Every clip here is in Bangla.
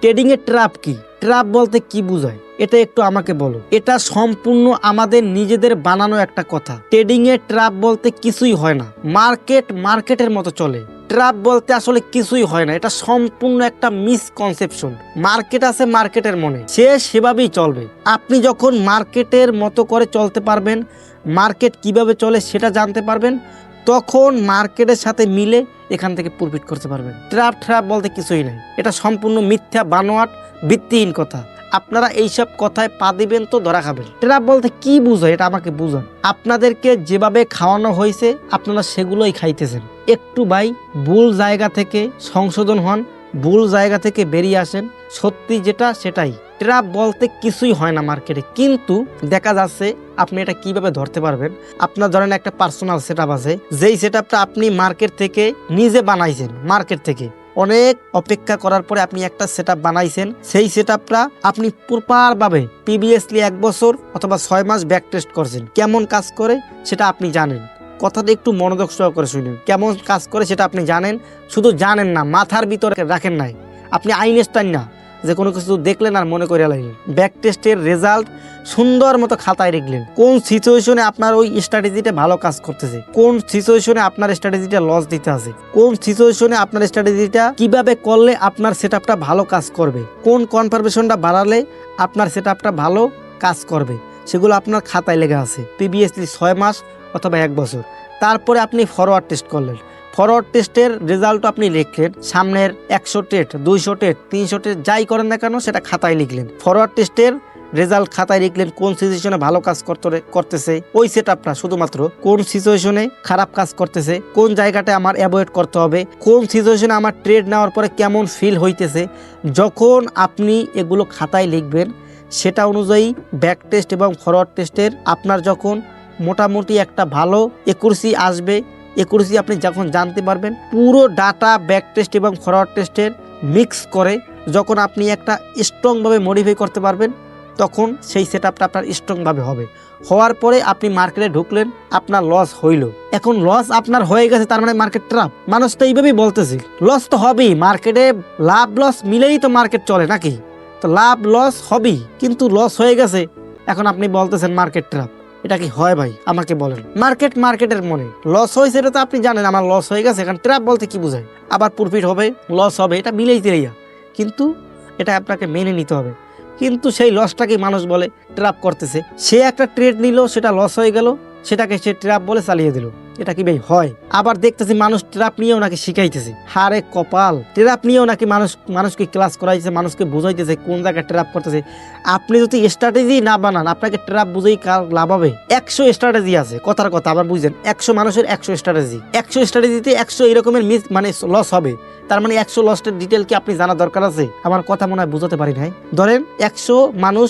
ট্রেডিং এর ট্র্যাপ কি? ট্র্যাপ বলতে কি বোঝায় এটা একটু আমাকে বলো। এটা সম্পূর্ণ আমাদের নিজেদের বানানো একটা কথা। ট্রেডিং এর ট্র্যাপ বলতে কিছুই হয় না। মার্কেটের মতো চলে। ট্র্যাপ বলতে আসলে কিছুই হয় না, এটা সম্পূর্ণ একটা মিসকনসেপশন। মার্কেট আছে মার্কেটের মনে, সে সেভাবেই চলবে। আপনি যখন মার্কেটের মতো করে চলতে পারবেন, মার্কেট কিভাবে চলে সেটা জানতে পারবেন, তখন মার্কেটের সাথে মিলে এখান থেকে প্রফিট করতে পারবেন। ট্র্যাপ বলতে কিছুই নাই, এটা সম্পূর্ণ মিথ্যা, বানোয়াট, ভিত্তিহীন কথা। আপনারা এইসব কথায় পা দিবেন তো ধরা খাবেন। ট্র্যাপ বলতে কি বুঝায় এটা আমাকে বুঝান। আপনাদেরকে যেভাবে খাওয়ানো হয়েছে আপনারা সেগুলোই খাইতেছেন। একটু ভাই ভুল জায়গা থেকে সংশোধন হন, ভুল জায়গা থেকে বেরিয়ে আসেন, সত্যি যেটা সেটাই। ট্র্যাপ বলতে কিছুই হয় না মার্কেটে, কিন্তু দেখা যাচ্ছে আপনি এটা কিভাবে ধরতে পারবেন। আপনার ধরেন একটা পার্সোনাল সেটআপ আছে, যেই সেটআপটা আপনি মার্কেট থেকে নিজে বানাইছেন। মার্কেট থেকে অনেক অপেক্ষা করার পরে আপনি একটা সেটআপ বানাইছেন। সেই সেটআপটা আপনি প্রপারভাবে প্রিভিয়াসলি 1 বছর অথবা 6 মাস ব্যাক টেস্ট করছেন, কেমন কাজ করে সেটা আপনি জানেন। কথাটা একটু মনোযোগ সহকারে শুনুন। কেমন কাজ করে সেটা আপনি জানেন, শুধু জানেন না, মাথার ভিতরে রাখেন নাই। আপনি আইনস্টাইন না যে কোনো কিছু দেখলেন আর মনে করে লাগলেন। ব্যাক টেস্টের রেজাল্ট সুন্দর মতো খাতায় লিখলেন। কোন সিচুয়েশনে আপনার ওই স্ট্র্যাটেজিটা ভালো কাজ করতেছে, কোন সিচুয়েশনে আপনার স্ট্র্যাটেজিটা লস দিতে আছে, কোন সিচুয়েশনে আপনার স্ট্র্যাটেজিটা কিভাবে করলে আপনার সেটআপটা ভালো কাজ করবে, কোন কনফার্মেশনটা বাড়ালে আপনার সেটআপটা ভালো কাজ করবে, সেগুলো আপনার খাতায় লেখা আছে। প্রিভিয়াসলি 6 মাস অথবা 1 বছর। তারপরে আপনি ফরওয়ার্ড টেস্ট করলেন। ফরওয়ার্ড টেস্টের রেজাল্ট আপনি লিখলেন, সামনের 100 টেস্ট, 200 টেস্ট, 300 টেস্ট যাই করেন না কেন সেটা খাতায় লিখলেন। ফরওয়ার্ড টেস্টের রেজাল্ট খাতায় লিখলেন, কোন সিচুয়েশনে ভালো কাজ করতেছে ওই সেটআপটা, শুধুমাত্র কোন সিচুয়েশনে খারাপ কাজ করতেছে, কোন জায়গাটা আমার অ্যাভয়েড করতে হবে, কোন সিচুয়েশনে আমার ট্রেড নেওয়ার পরে কেমন ফিল হইতেছে। যখন আপনি এগুলো খাতায় লিখবেন, সেটা অনুযায়ী ব্যাক টেস্ট এবং ফরওয়ার্ড টেস্টের আপনার যখন মোটামুটি একটা ভালো একুরেসি আসবে, একুরেসি আপনি যখন জানতে পারবেন, পুরো ডাটা ব্যাক টেস্ট এবং ফরওয়ার্ড টেস্টের মিক্স করে যখন আপনি একটা স্ট্রংভাবে মডিফাই করতে পারবেন, তখন সেই সেটআপটা আপনার স্ট্রংভাবে হবে। হওয়ার পরে আপনি মার্কেটে ঢুকলেন, আপনার লস হইল। এখন লস আপনার হয়ে গেছে, তার মানে মার্কেট ট্র্যাপ। মানুষ তো এইভাবেই বলতেছে, লস তো হবেই। মার্কেটে লাভ লস মিলেই তো মার্কেট চলে নাকি? তো লাভ লস হবেই, কিন্তু লস হয়ে গেছে, এখন আপনি বলতেছেন মার্কেট ট্র্যাপ। এটা কি হয় ভাই? আমাকে বলেন। মার্কেটের মনে লস হয়েছে, এটা তো আপনি জানেন আমার লস হয়ে গেছে। এখন ট্র্যাপ বলতে কি বোঝায়? আবার প্রফিট হবে, লস হবে, এটা মিলেই তেলেইয়া, কিন্তু এটা আপনাকে মেনে নিতে হবে। কিন্তু সেই লসটাকে মানুষ বলে ট্র্যাপ করতেছে। সে একটা ট্রেড নিল, সেটা লস হয়ে গেল, সেটাকে সে ট্র্যাপ বলে চালিয়ে দিল। এটা কি ভাই হয়? আবার দেখতেছি মানুষ ট্র্যাপ নিয়েও নাকি শিখাইতেছে। হারে কপাল, ট্র্যাপ নিয়েও নাকি মানুষকে ক্লাস করাইছে, মানুষকে বুঝাইতেছে কোন জায়গায় ট্র্যাপ করতেছে। আপনি যদি স্ট্র্যাটেজি না বানান, আপনাকে ট্র্যাপ বুঝেই কার লাভ হবে? 100 স্ট্র্যাটেজি আছে, কথার কথা আবার বুঝছেন। 100 মানুষের 100 স্ট্র্যাটেজি, 100 স্ট্র্যাটেজিতে 100 এরকমের লস হবে। তার মানে 100 লসের ডিটেল কি আপনি জানা দরকার আছে? আমার কথা মনে হয় বুঝাতে পারি নাই। ধরেন 100 মানুষ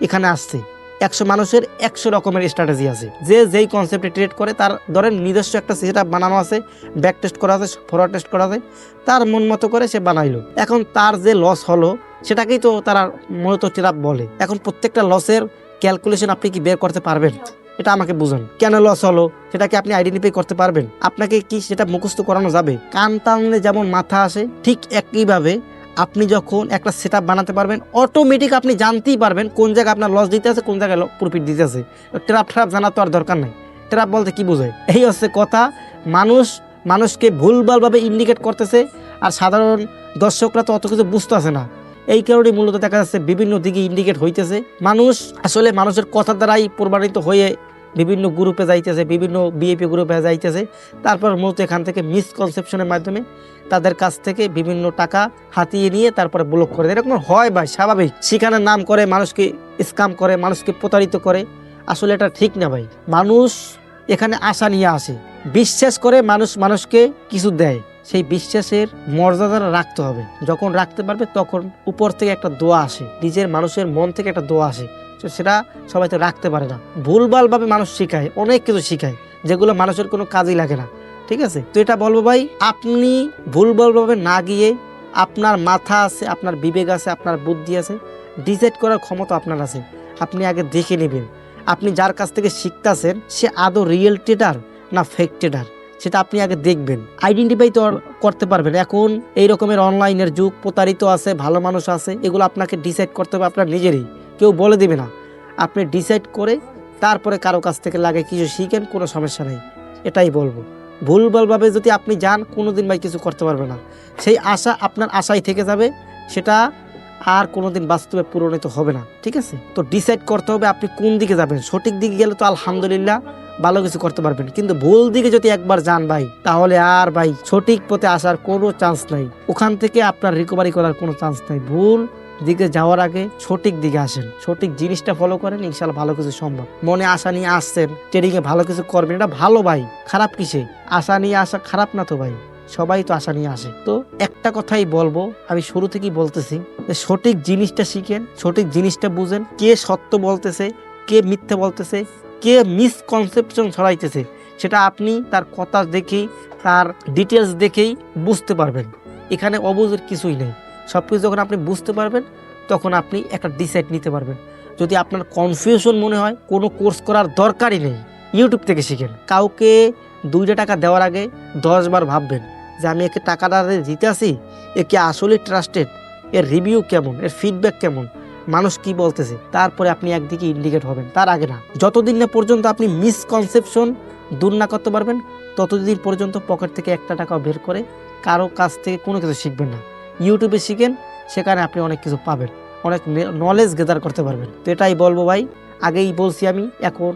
এখানে আসছে, 100 মানুষের 100 রকমের স্ট্র্যাটেজি আছে। যে যেই কনসেপ্টে ট্রেড করে তার ধরেন নিজস্ব একটা সেটআপ বানানো আছে, ব্যাক টেস্ট করা আছে, ফরওয়ার্ড টেস্ট করা আছে, তার মন মতো করে সে বানাইলো। এখন তার যে লস হলো সেটাকেই তো তারা মূলত ট্র্যাপ বলে। এখন প্রত্যেকটা লসের ক্যালকুলেশন আপনি কি বের করতে পারবেন? এটা আমাকে বুঝান। কেন লস হলো সেটাকে আপনি আইডেন্টিফাই করতে পারবেন? আপনাকে কি সেটা মুখস্থ করানো যাবে? কান টানলে যেমন মাথা আসে, ঠিক একইভাবে আপনি যখন একটা সেটআপ বানাতে পারবেন, অটোমেটিক আপনি জানতেই পারবেন কোন জায়গায় আপনার লস দিতে আছে, কোন জায়গায় প্রফিট দিতে আছে। ট্র্যাপ জানা তো আর দরকার নাই। ট্র্যাপ বলতে কি বোঝায়? এই হচ্ছে কথা। মানুষকে ভুলভালভাবে ইন্ডিকেট করতেছে, আর সাধারণ দর্শকরা তো অত কিছু বুঝতেছে না। এই কারণেই মূলত দেখা যাচ্ছে বিভিন্ন দিকে ইন্ডিকেট হইতেছে। মানুষ আসলে মানুষের কথার দ্বারাই প্রমাণিত হয়ে বিভিন্ন গ্রুপে যাইতেছে, বিভিন্ন বিএপি গ্রুপে যাইতেছে। তারপর মূলত এখান থেকে মিসকনসেপশনের মাধ্যমে তাদের কাছ থেকে বিভিন্ন টাকা হাতিয়ে নিয়ে তারপরে ব্লক করে দেয়। এরকম হয় ভাই, স্বাভাবিক। সেখানে নাম করে মানুষকে স্ক্যাম করে, মানুষকে প্রতারিত করে। আসলে এটা ঠিক না ভাই। মানুষ এখানে আশা নিয়ে আসে, বিশ্বাস করে মানুষকে কিছু দেয়। সেই বিশ্বাসের মর্যাদা রাখতে হবে। যখন রাখতে পারবে তখন উপর থেকে একটা দোয়া আসে, নিজের মানুষের মন থেকে একটা দোয়া আসে। সেটা সবাই তো রাখতে পারে না। ভুলভালভাবে মানুষ শিখায়, অনেক কিছু শিখায় যেগুলো মানুষের কোনো কাজই লাগে না। ঠিক আছে? তো এটা বলবো ভাই, আপনি ভুলভালভাবে না গিয়ে, আপনার মাথা আছে, আপনার বিবেক আছে, আপনার বুদ্ধি আছে, ডিসাইড করার ক্ষমতা আপনার আছে। আপনি আগে দেখে নেবেন আপনি যার কাছ থেকে শিখতেছেন সে আদৌ রিয়েল ট্রেডার না ফেক ট্রেডার। সেটা আপনি আগে দেখবেন, আইডেন্টিফাই তো করতে পারবেন। এখন এই রকমের অনলাইনের যুগ, প্রতারিত আছে, ভালো মানুষ আছে, এগুলো আপনাকে ডিসাইড করতে হবে আপনার নিজেরই, কেউ বলে দিবে না। আপনি ডিসাইড করে তারপরে কারো কাছ থেকে লাগে কিছু শিখেন, কোনো সমস্যা নেই, এটাই বলবো। ভুলভালভাবে যদি আপনি যান কোনোদিন ভাই কিছু করতে পারবে না, সেই আশা আপনার আশাই থেকে যাবে, সেটা আর কোনোদিন বাস্তবে পূরণিত হবে না। ঠিক আছে, তো ডিসাইড করতে হবে আপনি কোন দিকে যাবেন। সঠিক দিকে গেলে তো আলহামদুলিল্লাহ ভালো কিছু করতে পারবেন, কিন্তু ভুল দিকে যদি একবার যান ভাই, তাহলে আর ভাই সঠিক পথে আসার কোনো চান্স নাই, ওখান থেকে আপনার রিকভারি করার কোনো চান্স নাই। ভুল দিকে যাওয়ার আগে সঠিক দিকে আসেন, সঠিক জিনিসটা ফলো করেন, ইনশাল্লাহ ভালো কিছু সম্ভব। মনে আশা নিয়ে আসছেন, ট্রেডিংয়ে ভালো কিছু করবেন, এটা ভালো ভাই, খারাপ কিসে? আশা নিয়ে আসা খারাপ না তো ভাই, সবাই তো আশা নিয়ে আসে। তো একটা কথাই বলবো, আমি শুরু থেকেই বলতেছি যে সঠিক জিনিসটা শিখেন, সঠিক জিনিসটা বুঝেন, কে সত্য বলতেছে, কে মিথ্যে বলতেছে, কে মিসকনসেপশন ছড়াইতেছে, সেটা আপনি তার কথা দেখেই, তার ডিটেলস দেখেই বুঝতে পারবেন। এখানে অবুঝের কিছুই নেই, সব কিছু যখন আপনি বুঝতে পারবেন তখন আপনি একটা ডিসাইড নিতে পারবেন। যদি আপনার কনফিউশন মনে হয়, কোনো কোর্স করার দরকারই নেই, ইউটিউব থেকে শিখেন। কাউকে 2টা টাকা দেওয়ার আগে 10 বার ভাববেন যে আমি একে টাকাটা দিতে আসি, এ কি আসলে ট্রাস্টেড, এর রিভিউ কেমন, এর ফিডব্যাক কেমন, মানুষ কি বলতেছে, তারপরে আপনি একদিকে ইন্ডিকেট হবেন, তার আগে না। যতদিন না পর্যন্ত আপনি মিসকনসেপশন দূর না করতে পারবেন, ততদিন পর্যন্ত পকেট থেকে 1টা টাকাও বের করে কারো কাছ থেকে কোনো কিছু শিখবেন না। ইউটিউবে শিখেন, সেখানে আপনি অনেক কিছু পাবেন, অনেক নলেজ গেদার করতে পারবেন। তো এটাই বলবো ভাই, আগেই বলছি আমি, এখন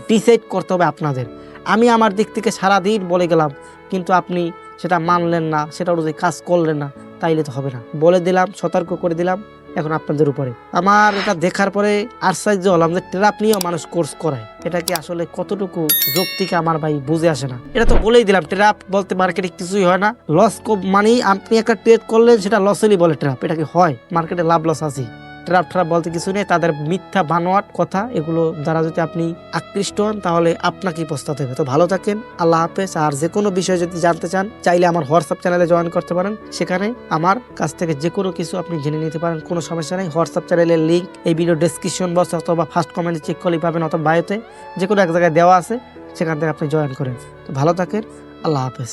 ডিসাইড করতে হবে আপনাদের। আমি আমার দিক থেকে সারাদিন বলে গেলাম, কিন্তু আপনি সেটা মানলেন না, সেটা অনুযায়ী কাজ করলেন না, তাইলে তো হবে না। বলে দিলাম, সতর্ক করে দিলাম, এখন আপনাদের উপরে। আমার এটা দেখার পরে আশ্চর্য হলাম যে ট্র্যাপ নিয়েও মানুষ কোর্স করায়, এটা কি আসলে কতটুকু যৌক্তিক আমার ভাই বুঝে আসে না। এটা তো বলেই দিলাম, ট্র্যাপ বলতে মার্কেটে কিছুই হয় না, লস মানে আপনি একটা ট্রেড করলেন সেটা লসেরই বলে ট্র্যাপ, এটা কি হয়? মার্কেটে লাভ লস আছে, ট্র্যাপ বলতে কিছু নেই। তাদের মিথ্যা বানোয়াট কথা, এগুলো দ্বারা যদি আপনি আকৃষ্ট হন তাহলে আপনাকেই পস্তাতে হবে। তো ভালো থাকেন, আল্লাহ হাফেজ। আর যে কোনো বিষয় যদি জানতে চান, চাইলে আমার হোয়াটসঅ্যাপ চ্যানেলে জয়েন করতে পারেন, সেখানে আমার কাছ থেকে যে কোনো কিছু আপনি জেনে নিতে পারেন, কোনো সমস্যা নেই। হোয়াটসঅ্যাপ চ্যানেলের লিঙ্ক এই ভিডিও ডেসক্রিপশন বক্স অথবা ফার্স্ট কমেন্টে চেক করলেই পাবেন, অথবা বায়োতে যে কোনো এক জায়গায় দেওয়া আছে, সেখান থেকে আপনি জয়েন করেন। তো ভালো থাকেন, আল্লাহ হাফেজ।